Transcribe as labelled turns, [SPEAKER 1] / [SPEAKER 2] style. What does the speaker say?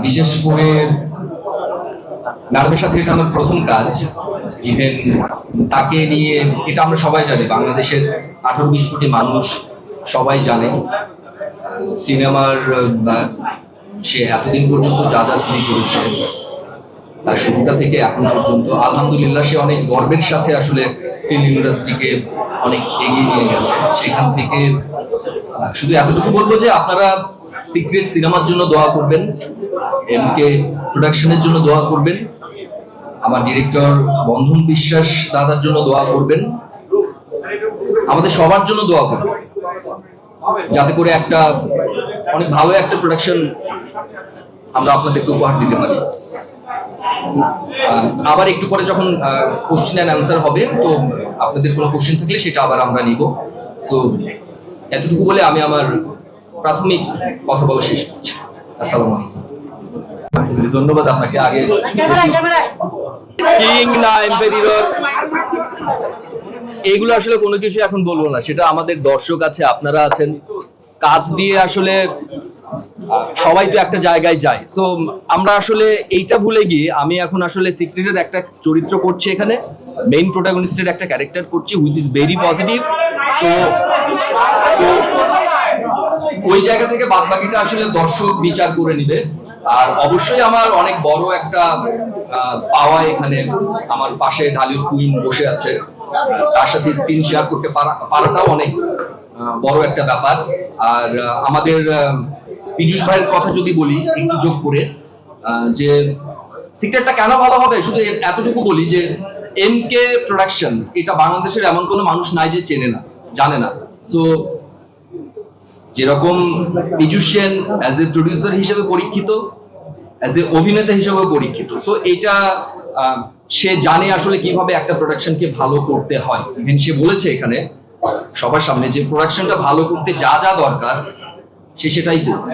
[SPEAKER 1] বিশেষ করে নার্ভের সাথে এটা আমার প্রথম কাজ। ইভেন তাকে নিয়ে এটা আমরা সবাই জানি, বাংলাদেশের 18-20 কোটি মানুষ সবাই জানে সিনেমার সে এতদিন পর্যন্ত যা যা ছবি করেছে তার শুরুটা থেকে এখন পর্যন্ত আলহামদুলিল্লাহ সে অনেক গর্বের সাথে আসলে ফিল্ম ইন্ডাস্ট্রিকে অনেক এগিয়ে নিয়ে গেছে। সেখান থেকে শুধু এতটুকু বলবো যে আপনারা সিক্রেট সিনেমার জন্য দোয়া করবেন, এমকে প্রোডাকশনের জন্য দোয়া করবেন, আমার ডিরেক্টর বন্ধন বিশ্বাস দাদার জন্য দোয়া করবেন, আমাদের সবার জন্য দোয়া করবেন, যাতে করে একটা অনেক ভালো একটা প্রোডাকশন আমরা আপনাদেরকে উপহার দিতে পারি। আবার একটু পরে যখন কোশ্চেন অ্যান্ড অ্যান্সার হবে, তো আপনাদের কোনো কোশ্চেন থাকলে সেটা আবার আমরা নিব। সো এতটুকু বলে আমি আমার প্রাথমিক কথা বলা শেষ করছি। আসসালামু আলাইকুম। ধন্যবাদ আপনাকে। আগে কিং না এম্পেরিয়র এইগুলো আসলে কোনো কিছু এখন বলবো না, সেটা আমাদের দর্শক আছে, আপনারা আছেন। কাজ দিয়ে আসলে সবাই তো একটা জায়গায় যায়। সো আমরা আসলে এইটা ভুলে গিয়ে আমি এখন আসলে সিক্রেটের একটা চরিত্র করছি, এখানে মেইন প্রোটাগনিস্টের একটা ক্যারেক্টার করছি, হুইচ ইজ ভেরি পজিটিভ। তো ওই জায়গা থেকে বাদ বাকিটা আসলে দর্শক বিচার করে নিবে। আর অবশ্যই আমার অনেক বড় একটা পাওয়া এখানে, আমার পাশে ঢালিউড কুইন বসে আছে, তার সাথে স্ক্রিন শেয়ার করতে পারাটাও অনেক বড় একটা ব্যাপার। আর আমাদের পীযূষ ভাইয়ের কথা যদি বলি একটু যোগ করে, যে সিক্রেটটা কেন ভালো হবে, শুধু এতটুকু বলি যে এমকে প্রোডাকশন এটা বাংলাদেশের এমন কোনো মানুষ নাই যে চেনে না, জানে না। সো যেরকম Piyush Sen as a producer হিসেবে পরীক্ষিত, অ্যাজ এ অভিনেতা হিসেবে পরীক্ষিত। সো এটা সে জানে আসলে কিভাবে একটা প্রোডাকশনকে ভালো করতে হয়। ইভেন সে বলেছে এখানে সবার সামনে যে প্রোডাকশনটা ভালো করতে যা যা দরকার সে সেটাই করবে।